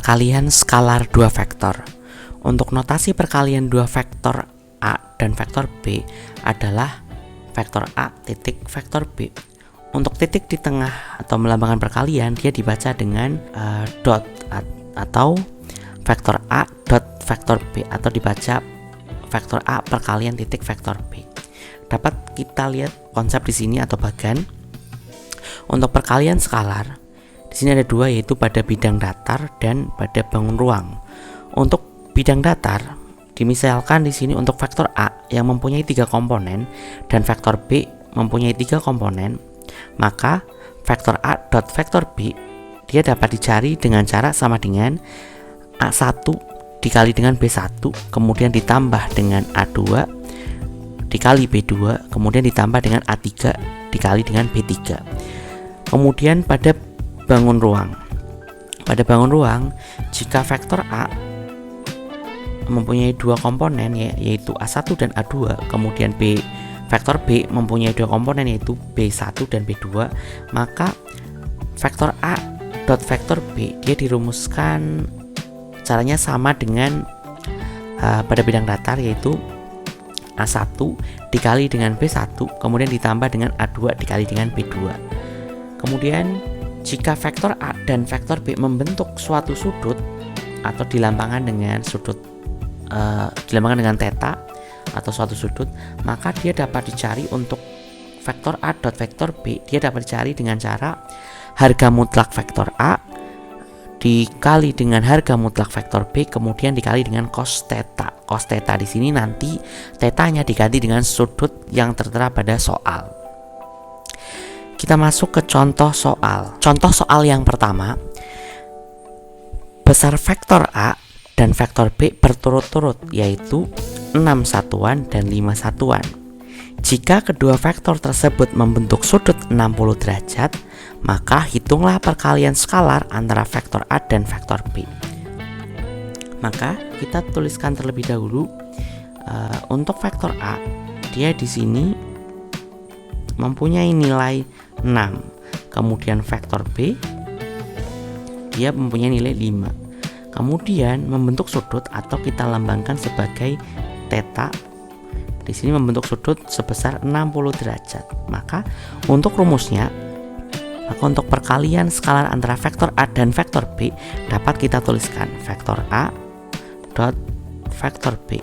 perkalian skalar dua vektor. Untuk notasi perkalian dua vektor A dan vektor B adalah vektor A titik vektor B. Untuk titik di tengah atau melambangkan perkalian, dia dibaca dengan dot atau vektor A dot vektor B, atau dibaca vektor A perkalian titik vektor B. Dapat kita lihat konsep di sini atau bagan. Untuk perkalian skalar, di sini ada dua, yaitu pada bidang datar dan pada bangun ruang. Untuk bidang datar, dimisalkan di sini untuk vektor A yang mempunyai 3 komponen dan vektor B mempunyai 3 komponen, maka vektor A dot vektor B dia dapat dicari dengan cara sama dengan A1 dikali dengan B1, kemudian ditambah dengan A2 dikali B2, kemudian ditambah dengan A3 dikali dengan B3. Kemudian pada bangun ruang, jika vektor A mempunyai 2 komponen yaitu A1 dan A2, kemudian vektor B mempunyai 2 komponen yaitu B1 dan B2, maka vektor A dot vektor B dia dirumuskan caranya sama dengan pada bidang datar, yaitu A1 dikali dengan B1, kemudian ditambah dengan A2 dikali dengan B2. Kemudian jika vektor A dan vektor B membentuk suatu sudut atau dilambangkan dengan theta atau suatu sudut, maka dia dapat dicari untuk vektor A dot vektor B, dia dapat dicari dengan cara harga mutlak vektor A dikali dengan harga mutlak vektor B, kemudian dikali dengan cos theta. Cos theta di sini nanti tetanya diganti dengan sudut yang tertera pada soal. Kita masuk ke contoh soal. Contoh soal yang pertama, besar vektor A dan vektor B berturut-turut, yaitu 6 satuan dan 5 satuan. Jika kedua vektor tersebut membentuk sudut 60 derajat, maka hitunglah perkalian skalar antara vektor A dan vektor B. Maka kita tuliskan terlebih dahulu untuk vektor A, dia di sini mempunyai nilai 6. Kemudian vektor B dia mempunyai nilai 5. Kemudian membentuk sudut atau kita lambangkan sebagai theta. Di sini membentuk sudut sebesar 60 derajat. Maka untuk rumusnya, untuk perkalian skalar antara vektor A dan vektor B dapat kita tuliskan vektor A dot vektor B.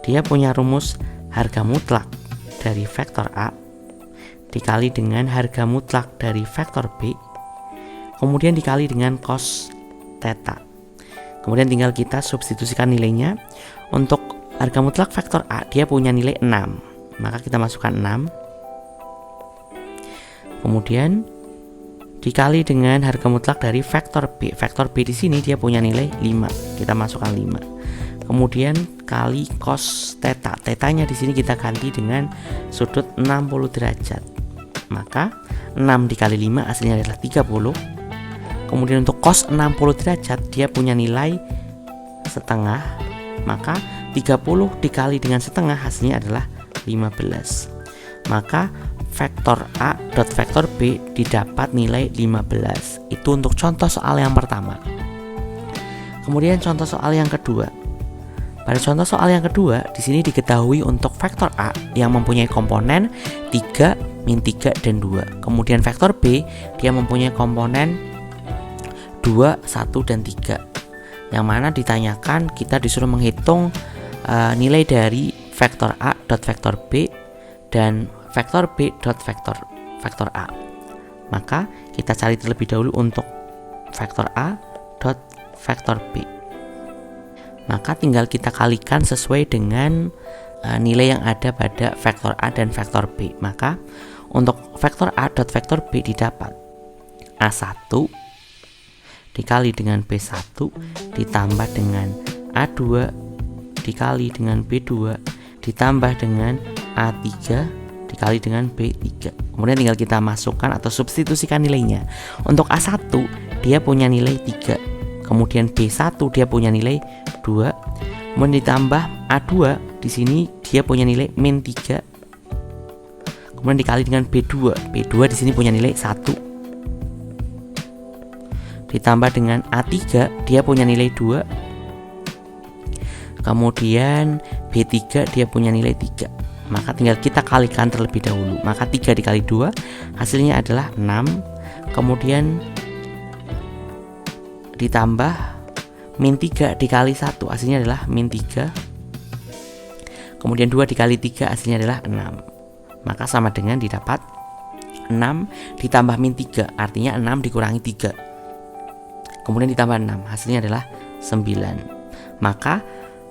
Dia punya rumus harga mutlak dari vektor A dikali dengan harga mutlak dari vektor B, kemudian dikali dengan cos theta. Kemudian tinggal kita substitusikan nilainya. Untuk harga mutlak vektor A dia punya nilai 6, maka kita masukkan 6, kemudian dikali dengan harga mutlak dari vektor B. Vektor B di sini dia punya nilai 5, kita masukkan 5, kemudian kali cos theta. Tetanya di sini kita ganti dengan sudut 60 derajat. Maka 6 dikali 5 hasilnya adalah 30. Kemudian untuk cos 60 derajat dia punya nilai setengah, maka 30 dikali dengan setengah hasilnya adalah 15. Maka vektor A dot vektor B didapat nilai 15. Itu untuk contoh soal yang pertama. Kemudian contoh soal yang kedua. Pada contoh soal yang kedua, di sini diketahui untuk vektor A yang mempunyai komponen 3, min 3, dan 2. Kemudian vektor B dia mempunyai komponen 2, 1, dan 3. Yang mana ditanyakan kita disuruh menghitung nilai dari vektor A dot vektor B dan vektor B dot vektor A. Maka kita cari terlebih dahulu untuk vektor A dot vektor B. Maka tinggal kita kalikan sesuai dengan nilai yang ada pada vektor A dan vektor B. Maka untuk vektor A dot vektor B didapat A1 dikali dengan B1 ditambah dengan A2 dikali dengan B2 ditambah dengan A3 dikali dengan B3. Kemudian tinggal kita masukkan atau substitusikan nilainya. Untuk A1 dia punya nilai 3, kemudian B1 dia punya nilai 2, kemudian ditambah A2 di sini dia punya nilai min 3, kemudian dikali dengan B2. B2 di sini punya nilai 1. ditambah dengan A3 dia punya nilai 2. Kemudian B3 dia punya nilai 3. Maka tinggal kita kalikan terlebih dahulu. Maka 3 dikali 2 hasilnya adalah 6. Kemudian ditambah min 3 dikali 1 hasilnya adalah min 3. Kemudian 2 dikali 3 hasilnya adalah 6. Maka sama dengan didapat 6 ditambah min 3, artinya 6 dikurangi 3. Kemudian ditambah 6, hasilnya adalah 9. Maka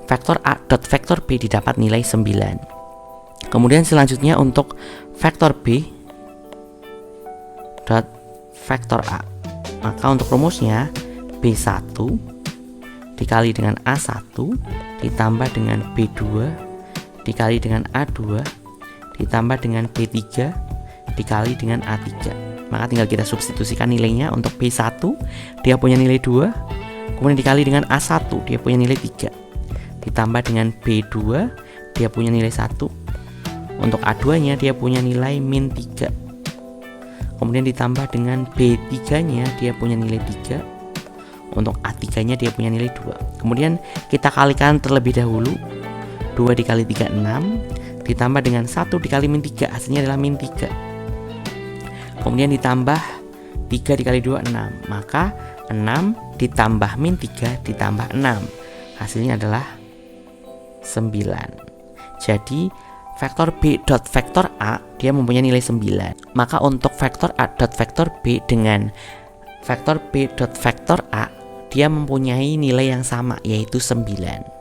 vektor A dot vektor B didapat nilai 9. Kemudian selanjutnya untuk vektor B dot vektor A. Maka untuk rumusnya B1 dikali dengan A1 ditambah dengan B2 dikali dengan A2 ditambah dengan B3 dikali dengan A3. Maka tinggal kita substitusikan nilainya. Untuk B1 dia punya nilai 2, kemudian dikali dengan A1 dia punya nilai 3, ditambah dengan B2 dia punya nilai 1, untuk A2 nya dia punya nilai min 3, kemudian ditambah dengan B3 nya dia punya nilai 3, untuk A3 nya dia punya nilai 2. Kemudian kita kalikan terlebih dahulu. 2 dikali 3 6, ditambah dengan 1 dikali min 3 hasilnya adalah min 3. Kemudian ditambah 3 dikali 2 6. Maka 6 ditambah min 3 ditambah 6 hasilnya adalah 9. Jadi vektor B dot vektor A dia mempunyai nilai 9. Maka untuk vektor A dot vektor B dengan vektor B dot vektor A dia mempunyai nilai yang sama, yaitu 9.